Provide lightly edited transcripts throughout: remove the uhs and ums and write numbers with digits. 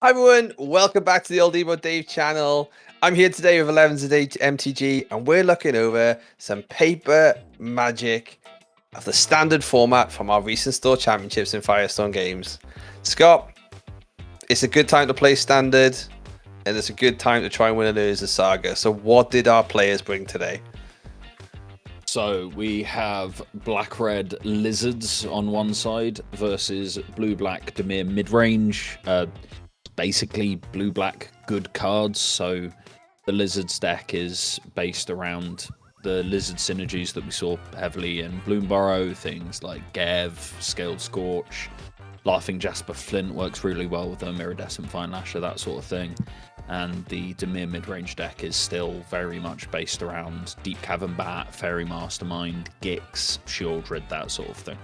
Hi everyone, welcome back to the Old Emo Dave channel. I'm here today with 11's a Day MTG and we're looking over some paper magic of the standard format from our recent store championships in Firestone games. Scott, it's a good time to play standard and it's a good time to try and win an Urza Saga. So what did our players bring today? So we have black-red Lizards on one side versus blue-black Dimir Midrange. Basically blue-black good cards. So the Lizards deck is based around the Lizard synergies that we saw heavily in Bloomburrow. Things like Gev, Scaled Scorch, Laughing Jasper Flint works really well with them, Iridescent Fine Lasher, that sort of thing. And the Dimir midrange deck is still very much based around Deep Cavern Bat, Fairy Mastermind, Gix, Sheoldred, that sort of thing.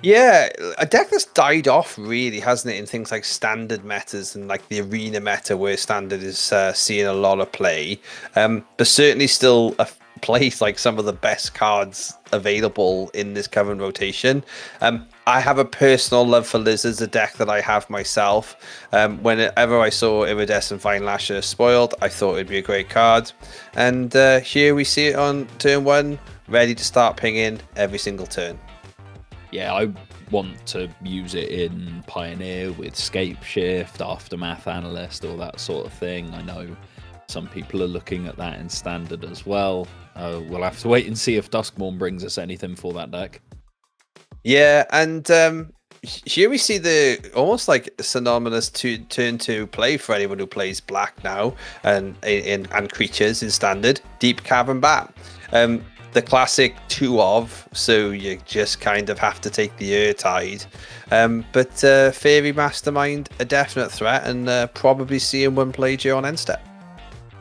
Yeah, a deck that's died off really, hasn't it, in things like standard metas and like the arena meta where standard is seeing a lot of play. But certainly still plays like some of the best cards available in this current rotation. I have a personal love for Lizards, a deck that I have myself. Whenever I saw Iridescent Fine Lasher spoiled, I thought it'd be a great card. And here we see it on turn one, ready to start pinging every single turn. Yeah, I want to use it in Pioneer with Scape Shift, Aftermath Analyst, all that sort of thing. I know some people are looking at that in Standard as well. We'll have to wait and see if Duskmourn brings us anything for that deck. Yeah, and here we see the almost like synonymous to turn to play for anyone who plays black now and creatures in Standard. Deep Cavern Bat. The classic 2 of, so you just kind of have to take the Eartide. But Fairy Mastermind, a definite threat, and probably seeing one play on end step.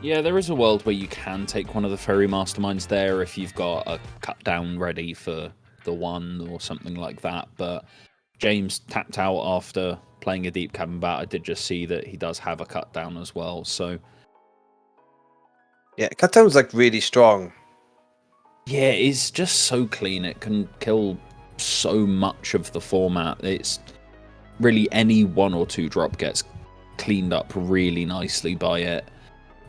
Yeah, there is a world where you can take one of the Fairy Masterminds there if you've got a cut down ready for the 1 or something like that. But James tapped out after playing a Deep Cavern Bat. I did just see that he does have a cut down as well. So yeah, cut down's like really strong. Yeah, it's just so clean. It can kill so much of the format. It's really any 1 or 2 drop gets cleaned up really nicely by it.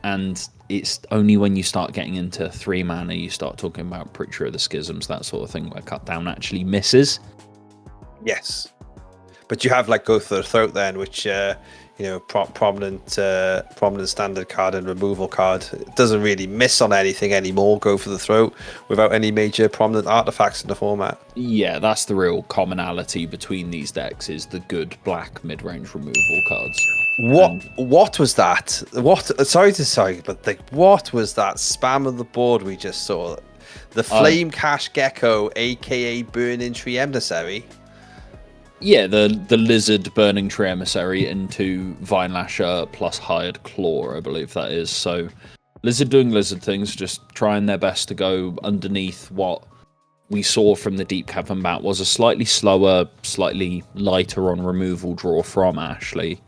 And it's only when you start getting into 3 mana, you start talking about Preacher of the Schisms, that sort of thing, where cut down actually misses. Yes. But you have like Go for the Throat then, which prominent standard card and removal card. It doesn't really miss on anything anymore. Go for the Throat without any major prominent artifacts in the format. Yeah, that's the real commonality between these decks, is the good black mid-range removal cards. What was that? What was that spam of the board we just saw? The Flame Cash Gecko, aka Burning Tree Emissary. Yeah, the Lizard Burning Tree Emissary into Vine Lasher plus Hired Claw, I believe that is. So Lizard doing Lizard things, just trying their best to go underneath what we saw from the Deep Cavern Bat was a slightly slower, slightly lighter on removal draw from Ashley.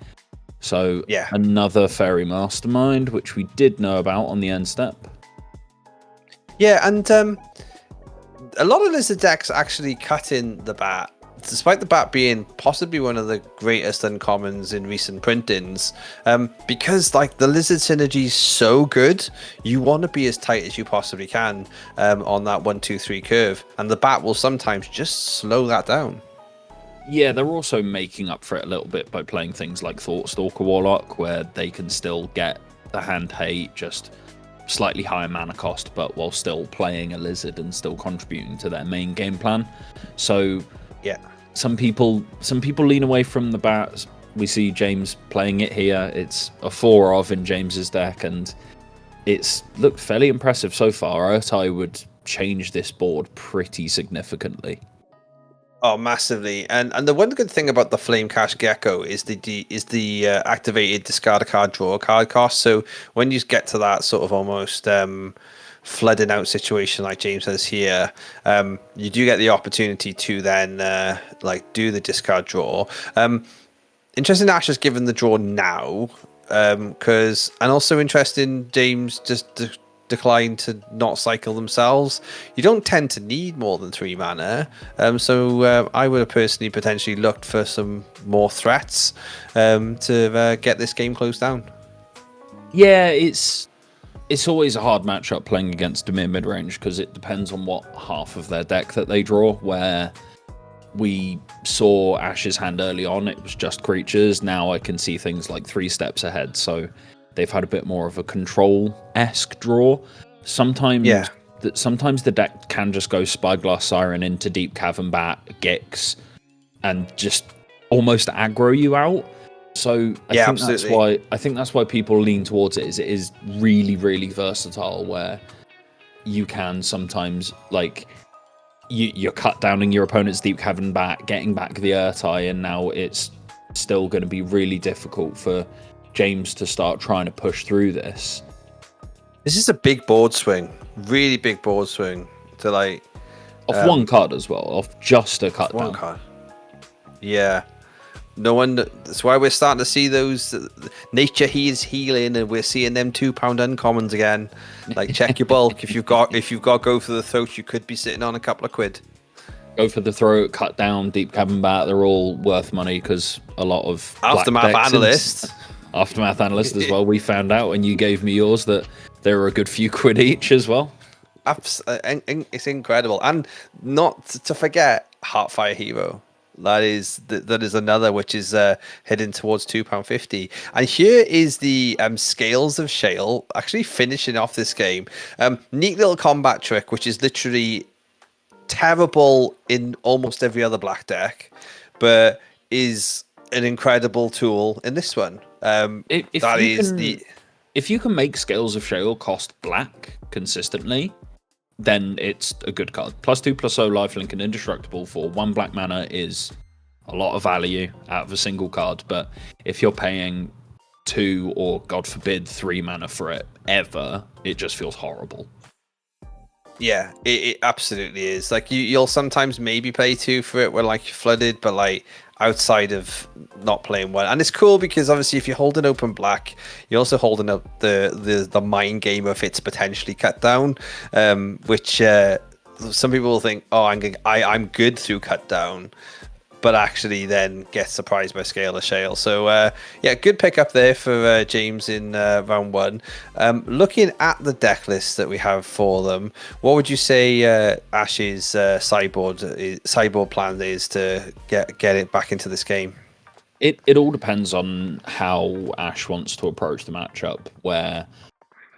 So yeah, another Fairy Mastermind, which we did know about on the end step. Yeah, and a lot of Lizard decks actually cut in the Bat. Despite the Bat being possibly one of the greatest uncommons in recent printings, because like the Lizard synergy is so good, you want to be as tight as you possibly can on that 1-2-3 curve, and the Bat will sometimes just slow that down. Yeah, they're also making up for it a little bit by playing things like Thoughtstalker Warlock, where they can still get the hand hate, just slightly higher mana cost, but while still playing a Lizard and still contributing to their main game plan. So yeah. Some people lean away from the Bats. We see James playing it here. It's a 4 of in James's deck, and it's looked fairly impressive so far. I would change this board pretty significantly. Oh, massively. And the one good thing about the Flame Cash Gecko is the activated discard a card, draw a card cost. So when you get to that sort of almost flooding out situation like James has here, you do get the opportunity to then do the discard draw. Interesting Ash has given the draw now, and also interesting James just decline to not cycle themselves, you don't tend to need more than 3 mana. So I would have personally potentially looked for some more threats to get this game closed down. Yeah, it's always a hard matchup playing against Dimir midrange because it depends on what half of their deck that they draw. Where we saw Ash's hand early on, it was just creatures. Now I can see things like 3 steps ahead, so they've had a bit more of a control-esque draw. Sometimes the deck can just go Spyglass Siren into Deep Cavern Bat, Gix, and just almost aggro you out. So I think that's why people lean towards it. It is really, really versatile. Where you can sometimes you're cut downing your opponent's Deep Cavern Bat, getting back the Urtai, and now it's still going to be really difficult for James to start trying to push through this. This is a big board swing, really big board swing to off one card as well, off just a cut down. One card. Yeah. No one. That's why we're starting to see those nature healing, and we're seeing them £2 uncommons again. Check your bulk. If you've got go for the throat, you could be sitting on a couple of quid. Go for the throat, cut down, Deep Cavern Bat. They're all worth money because a lot of Aftermath analyst as well. We found out, and you gave me yours, that they were a good few quid each as well. It's incredible, and not to forget Heartfire Hero. That is another which is heading towards £2.50. And here is the Scales of Shale actually finishing off this game. Neat little combat trick, which is literally terrible in almost every other black deck, but is an incredible tool in this one. If you can make Scales of Shale cost black consistently, then it's a good card. +2/+0 lifelink and indestructible for 1 black mana is a lot of value out of a single card. But if you're paying 2 or, God forbid, 3 mana for it ever, it just feels horrible. Yeah, it absolutely is. You'll sometimes maybe pay 2 for it when you're flooded, but outside of not playing well. And it's cool because obviously if you're holding open black, you're also holding up the mind game of it's potentially cut down, which some people will think, oh, I'm good through cut down, but actually then get surprised by Scale of Shale. So good pickup there for James in round 1. Looking at the deck list that we have for them, what would you say Ash's sideboard plan is to get it back into this game? It all depends on how Ash wants to approach the matchup, where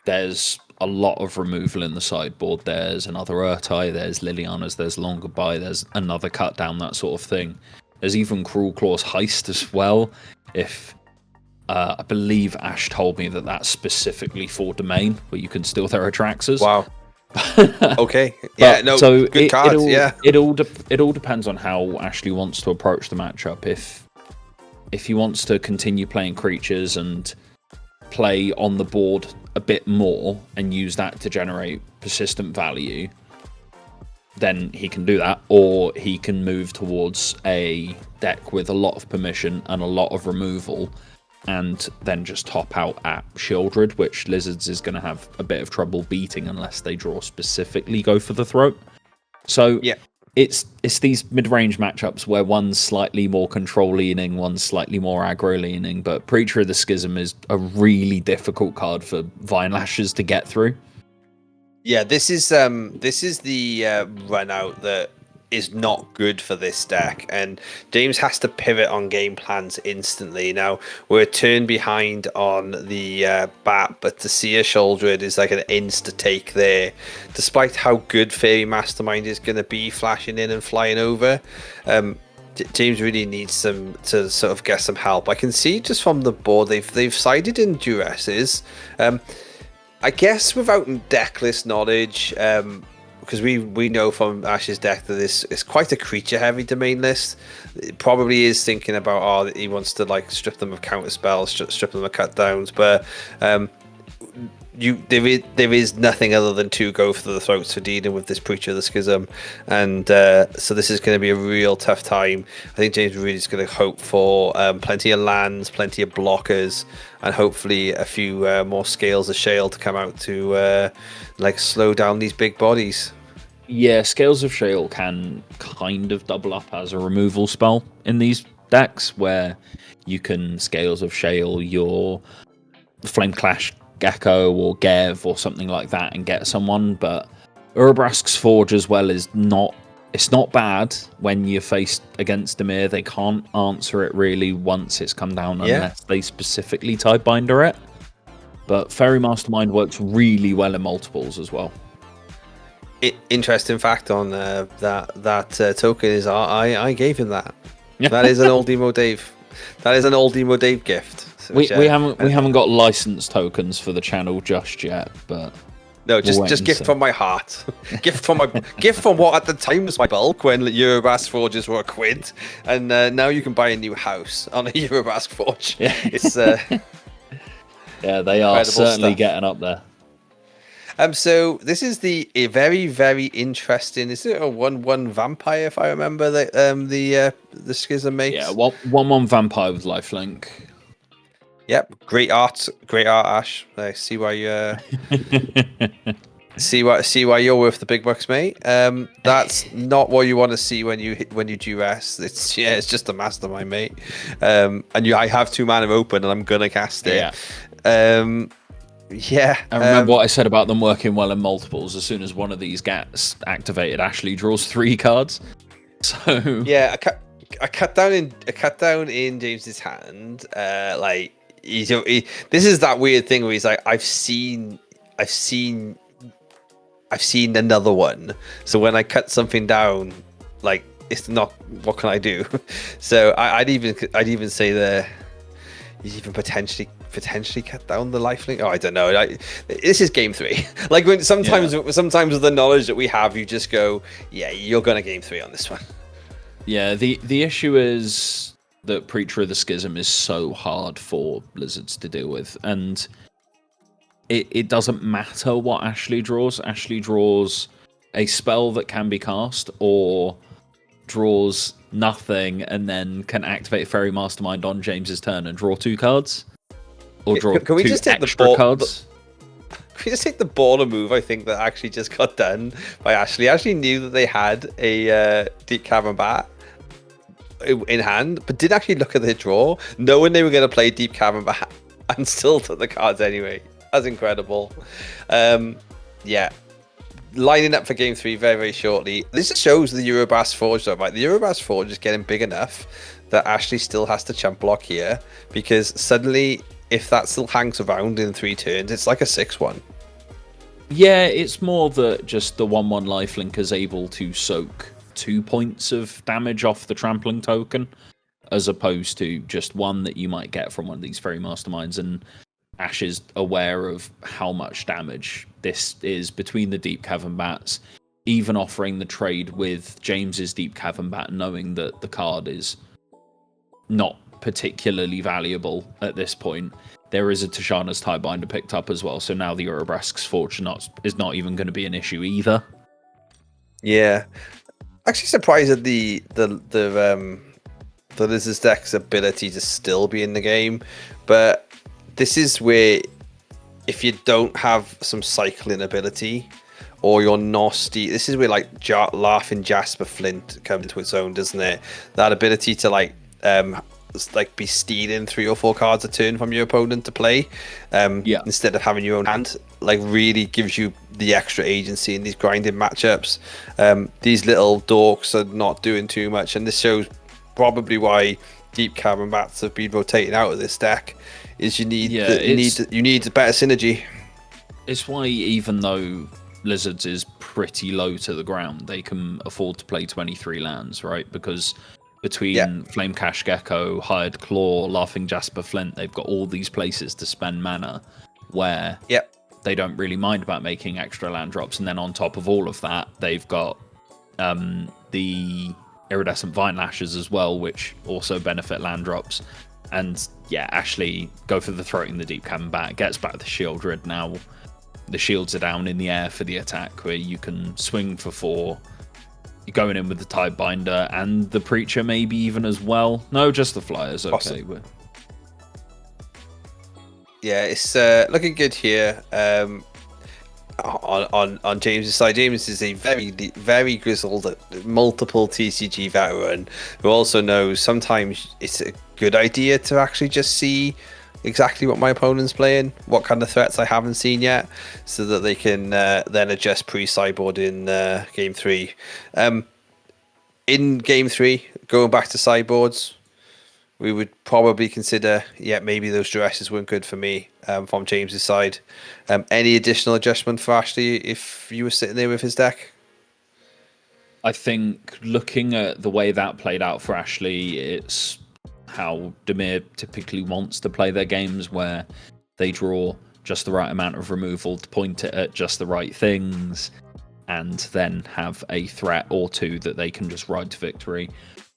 there's a lot of removal in the sideboard. There's another Urtai, there's Liliana's, there's Long Goodbye, there's another cut down, that sort of thing. There's even Cruel Claw's Heist as well. If I believe Ash told me that that's specifically for Domain, where you can steal their Atraxas. Wow. Okay. Yeah. No. So good cards. It all depends on how Ashley wants to approach the matchup. If he wants to continue playing creatures and play on the board a bit more and use that to generate persistent value, then he can do that, or he can move towards a deck with a lot of permission and a lot of removal, and then just top out at Sheoldred, which Lizards is going to have a bit of trouble beating unless they draw specifically go for the throat. So yeah, it's these mid-range matchups where one's slightly more control-leaning, one's slightly more aggro-leaning, but Preacher of the Schism is a really difficult card for Vine Lashers to get through. Yeah, this is the run out that is not good for this deck, and James has to pivot on game plans instantly. Now we're a turn behind on the bat, but to see a Sheoldred is like an insta take there, despite how good Fairy Mastermind is going to be flashing in and flying over. James really needs to sort of get some help. I can see just from the board they've sided in Duresses. I guess without deck list knowledge, because we know from Ash's deck that this is quite a creature-heavy domain list. It probably is thinking about, he wants to strip them of counter spells, strip them of cut downs. But there is nothing other than to go for the throats for dealing with this Preacher of the Schism, and so this is going to be a real tough time. I think James really is going to hope for plenty of lands, plenty of blockers, and hopefully a few more scales of shale to come out to like slow down these big bodies. Yeah, Scales of Shale can kind of double up as a removal spell in these decks, where you can Scales of Shale your Flame Clash Gecko or Gev or something like that and get someone. But Urabrask's Forge as well is not. It's not bad when you're faced against Dimir. They can't answer it really once it's come down unless they specifically Tidebinder it. But Fairy Mastermind works really well in multiples as well. Interesting fact on that token is I gave him that. That is an old Emo Dave. That is an old Emo Dave gift. We haven't got licensed tokens for the channel just yet, but no, just gift from my heart. gift from what at the time was my bulk when Eurobrask Forges were a quid, and now you can buy a new house on a Eurobrask Forge. Yeah, it's yeah, they are certainly getting up there. So this is a very, very interesting. Is it a 1/1 vampire? If I remember the Schism makes. Yeah, 1/1 vampire with lifelink. Yep, great art, Ash. I see why you see why you're worth the big bucks, mate. That's not what you want to see when you duress. It's just a mastermind, mate. And I have 2 mana open, and I'm gonna cast it. Yeah. Yeah, I remember what I said about them working well in multiples. As soon as one of these gets activated, Ashley draws 3 cards. So yeah, I cut down in James's hand. Like this is that weird thing where he's like, I've seen another one. So when I cut something down, like it's not. What can I do? So I'd even say he's even potentially cut down the lifelink. Oh, I don't know. This is game 3. Like when sometimes with the knowledge that we have, you just go, yeah, you're gonna game 3 on this one. Yeah, the issue is that Preacher of the Schism is so hard for Lizards to deal with, and it doesn't matter what Ashley draws. Ashley draws a spell that can be cast, or draws nothing and then can activate Fairy Mastermind on James's turn and draw 2 cards. Or draw can we 2 just take extra cards. Can we just take the baller move, I think, that actually just got done by Ashley? I actually knew that they had a Deep Cavern Bat in hand, but did actually look at their draw, knowing they were going to play Deep Cavern Bat, and still took the cards anyway. That's incredible. Yeah. Lining up for game 3 very, very shortly. This just shows the Eurobrask Forge, though, right? The Eurobrask Forge is getting big enough that Ashley still has to chump block here, because suddenly, if that still hangs around in 3 turns, it's like a 6/1. Yeah, it's more that just the 1/1 lifelink is able to soak 2 points of damage off the trampling token, as opposed to just 1 that you might get from one of these Fairy Masterminds. And Ash is aware of how much damage this is between the Deep Cavern Bats, even offering the trade with James's Deep Cavern Bat, knowing that the card is not particularly valuable at this point. There is a Tashana's Tiebinder picked up as well, so now the Urabrask's Forge is not even going to be an issue either. Yeah, actually surprised at the Lizards deck's ability to still be in the game, but this is where if you don't have some cycling ability, or you're nasty, this is where like Laughing Jasper Flint comes into its own, doesn't it? That ability to be stealing 3 or 4 cards a turn from your opponent to play, instead of having your own hand, like really gives you the extra agency in these grinding matchups. These little dorks are not doing too much, and this shows probably why Deep Cavern Bats have been rotating out of this deck. Is you need better synergy. It's why, even though Lizards is pretty low to the ground, they can afford to play 23 lands, right? Because between Flame Cash Gecko, Hired Claw, Laughing Jasper Flint, they've got all these places to spend mana where they don't really mind about making extra land drops. And then on top of all of that, they've got the Iridescent Vine Lashes as well, which also benefit land drops. And yeah, Ashley go for the throat in the deep cavern bat, gets back the Sheoldred. Now the shields are down in the air for the attack, where you can swing for 4. You're going in with the Tidebinder and the Preacher, maybe even as well. No, just the Flyers. Okay. Yeah, it's looking good here. On James's side, James is a very grizzled, multiple TCG veteran who also knows sometimes it's a good idea to actually just see exactly what my opponent's playing, what kind of threats I haven't seen yet, so that they can then adjust pre-sideboard in game 3. In game 3, going back to sideboards, we would probably consider, maybe those duresses weren't good for me from James's side. Any additional adjustment for Ashley if you were sitting there with his deck? I think looking at the way that played out for Ashley, it's how Dimir typically wants to play their games, where they draw just the right amount of removal to point it at just the right things, and then have a threat or 2 that they can just ride to victory.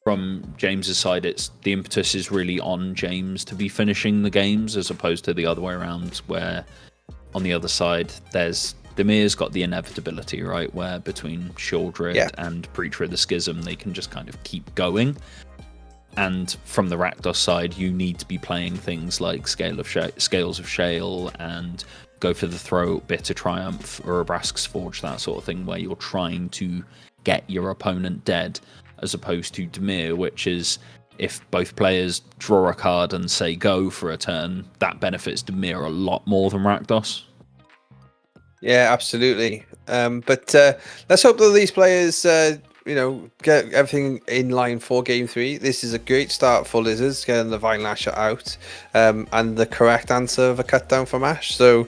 From James's side, it's the impetus is really on James to be finishing the games, as opposed to the other way around, where on the other side, Dimir's got the inevitability, right? Where between Sheoldred and Preacher of the Schism, they can just kind of keep going. And from the Rakdos side, you need to be playing things like Scales of Shale and Go for the Throat, Bitter Triumph, or Abrask's Forge, that sort of thing, where you're trying to get your opponent dead, as opposed to Dimir, which is if both players draw a card and say go for a turn, that benefits Dimir a lot more than Rakdos. Yeah, absolutely. But let's hope that these players, get everything in line for game 3. This is a great start for Lizards, getting the Vine Lasher out, and the correct answer of a cut down from Ash. So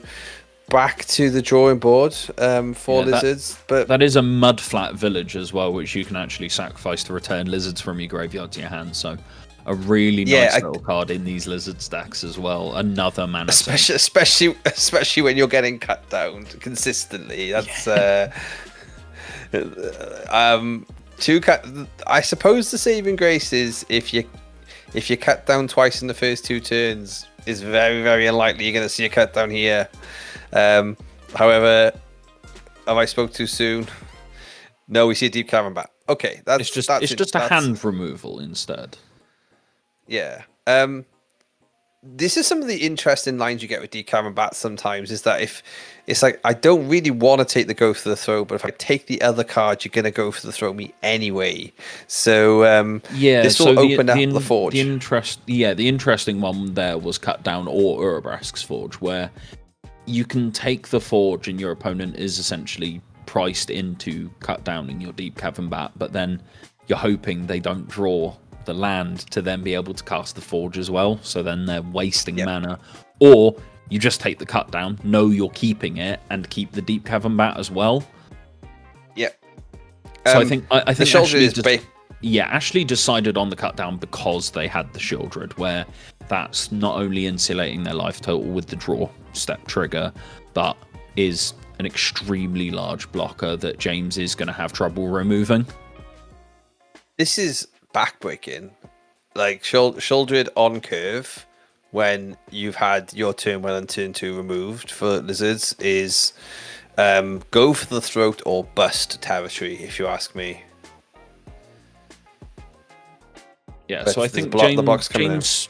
back to the drawing board for Lizards. But that is a mudflat village as well, which you can actually sacrifice to return Lizards from your graveyard to your hand. So a really nice little card in these Lizard stacks as well. Another mana, especially when you're getting cut down consistently. That's I suppose the saving grace is if you cut down twice in the first 2 turns, is very, very unlikely you're going to see a cut down here. However, have I spoke too soon? No, we see a deep cavern bat. Okay, that's just a hand removal instead. Yeah. This is some of the interesting lines you get with deep cavern bats sometimes, is that if it's like, I don't really want to take the go for the throw, but if I take the other card, you're going to go for the throw me anyway. So this will open up the forge. The interesting one there was cut down or Urabrask's Forge, where you can take the forge and your opponent is essentially priced into cut down in your deep cavern bat, but then you're hoping they don't draw the land to then be able to cast the forge as well, so then they're wasting mana. Or you just take the cut down, know you're keeping it, and keep the deep cavern bat as well. So I think Ashley decided on the cut down because they had the Sheoldred, where that's not only insulating their life total with the draw step trigger, but is an extremely large blocker that James is going to have trouble removing. This is backbreaking. Like Sheoldred on curve, when you've had your turn 1 and turn 2 removed for Lizards, is go for the throat or bust territory, if you ask me. Yeah, so I think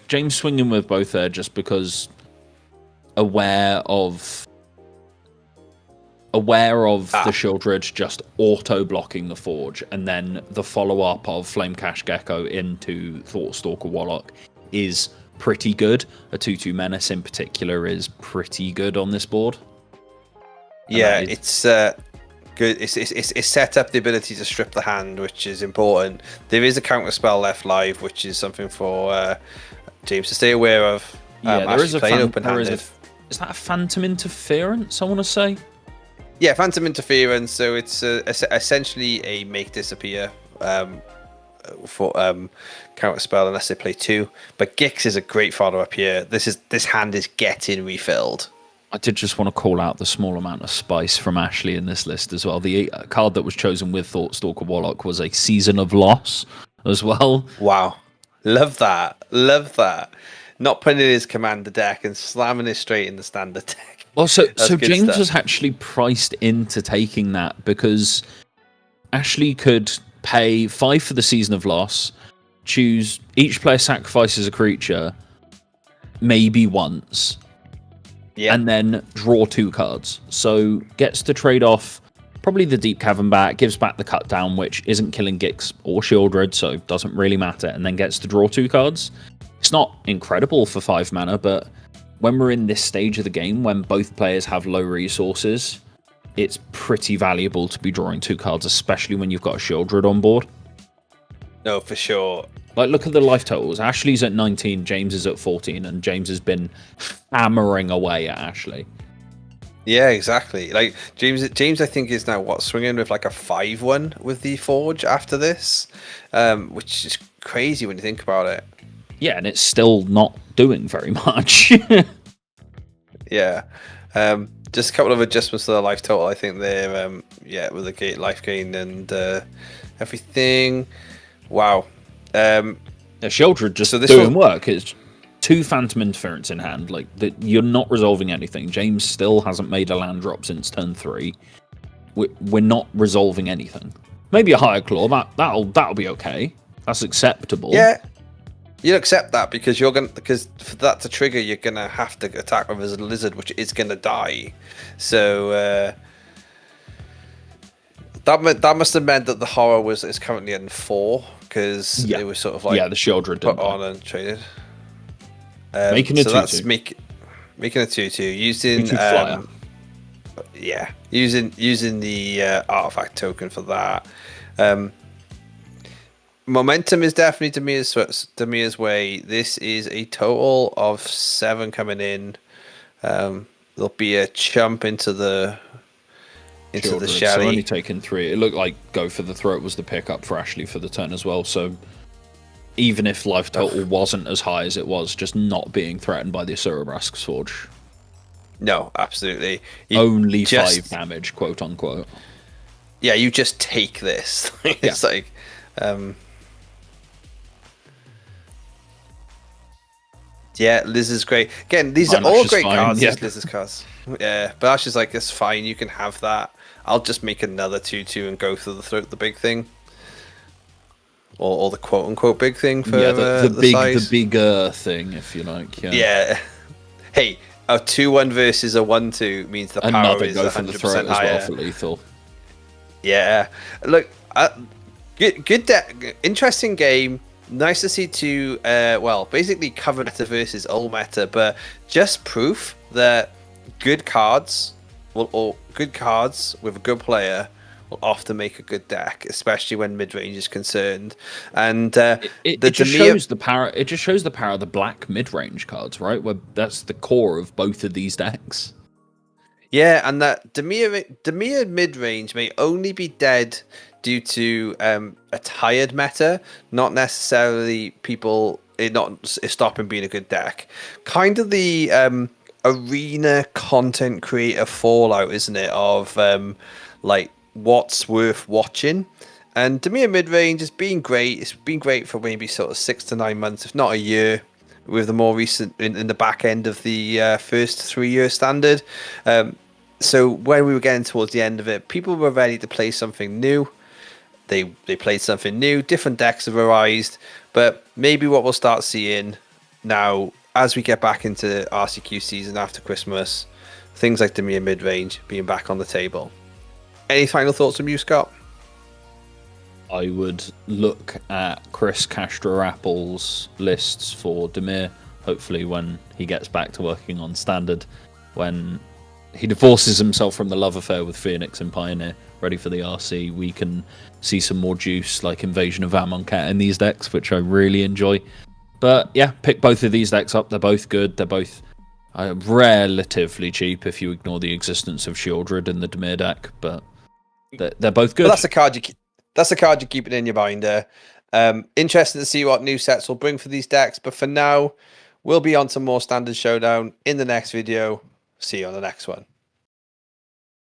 James swinging with both there just because aware of the Sheoldred just auto-blocking the Forge, and then the follow-up of Flamecash Gecko into Thoughtstalker Warlock is pretty good. A 2/2 Menace in particular is pretty good on this board. And it's good. It's set up the ability to strip the hand, which is important. There is a counter spell left live, which is something for James to stay aware of. There is open-handed. Is that a Phantom Interference, I want to say? Yeah, Phantom Interference. So it's essentially a make disappear for counter spell unless they play 2. But Gix is a great follow-up here. This hand is getting refilled. I did just want to call out the small amount of spice from Ashley in this list as well. The card that was chosen with Thoughtstalker Warlock was a Season of Loss as well. Wow. Love that. not putting in his commander deck and slamming it straight in the standard deck. Well, so James stuff. was actually priced into taking that because Ashley could pay 5 for the Season of Loss, choose each player sacrifices a creature, maybe once, and then draw 2 cards. So gets to trade off probably the Deep Cavern back, gives back the Cut Down, which isn't killing Gix or Sheoldred, so doesn't really matter, and then gets to draw 2 cards. It's not incredible for 5 mana, but when we're in this stage of the game, when both players have low resources, it's pretty valuable to be drawing 2 cards, especially when you've got a Sheoldred on board. No, for sure. Like, look at the life totals. Ashley's at 19, James is at 14, and James has been hammering away at Ashley. Yeah, exactly. Like James, I think is now swinging with like a 5-1 with the Forge after this, which is crazy when you think about it. Yeah, and it's still not doing very much. Yeah, just a couple of adjustments to the life total. I think they're with the life gain and everything. Wow. Sheoldred just doing work. It's 2 Phantom Interference in hand. Like, you're not resolving anything. James still hasn't made a land drop since turn 3. We're not resolving anything. Maybe a Higher Claw. That'll be okay. That's acceptable. Yeah, you'll accept that because for that to trigger, you're gonna have to attack with a lizard, which is gonna die. So that must have meant that the horror is currently in 4 because it was sort of like the Sheoldred put on and traded. Making a 2/2. That's making a 2/2 using using the artifact token for that. Momentum is definitely Dimir's way. This is a total of 7 coming in. There'll be a chump into the Sheoldred, shelly. So only taking 3. It looked like Go for the Throat was the pickup for Ashley for the turn as well. So even if life total wasn't as high as it was, just not being threatened by the Asurabrask's Forge. No, absolutely. Only 5 damage, quote unquote. Yeah, you just take this. It's like Lizard's great. Again, these are all great cards, these Lizard's cards. Yeah, but Ash is like, it's fine, you can have that. I'll just make another 2/2 and go for the big thing. Or the quote unquote big thing for the bigger thing, if you like. Yeah. Hey, a 2/1 versus a 1/2 means the power is 100% higher. As well for lethal. Yeah. Look, good deck, interesting game. Nice to see 2 basically cover meta versus old meta, but just proof that good cards or good cards with a good player will often make a good deck, especially when mid-range is concerned. And it just shows the power. It just shows the power of the black mid-range cards, right? Where that's the core of both of these decks. Yeah, and that Dimir mid-range may only be dead due to a tired meta, not necessarily people not stopping being a good deck. Kind of the arena content creator fallout, isn't it? Of like what's worth watching. And Dimir mid-range has been great. It's been great for maybe sort of 6 to 9 months, if not a year, with the more recent in the back end of the first 3-year standard. So when we were getting towards the end of it, people were ready to play something new. They played something new. Different decks have arisen, but maybe what we'll start seeing now as we get back into RCQ season after Christmas, things like Dimir mid-range being back on the table. Any final thoughts from you, Scott? I would look at Chris Castro-Apple's lists for Dimir, hopefully when he gets back to working on Standard, when he divorces himself from the love affair with Phoenix and Pioneer, ready for the RC, we can see some more juice like Invasion of Amonkhet in these decks, which I really enjoy. But yeah, pick both of these decks up. They're both good. They're both relatively cheap if you ignore the existence of Sheoldred in the Dimir deck, but they're both good. Well, that's a card you keep it in your binder. Interesting to see what new sets will bring for these decks, but for now, we'll be on to more Standard Showdown in the next video. See you on the next one.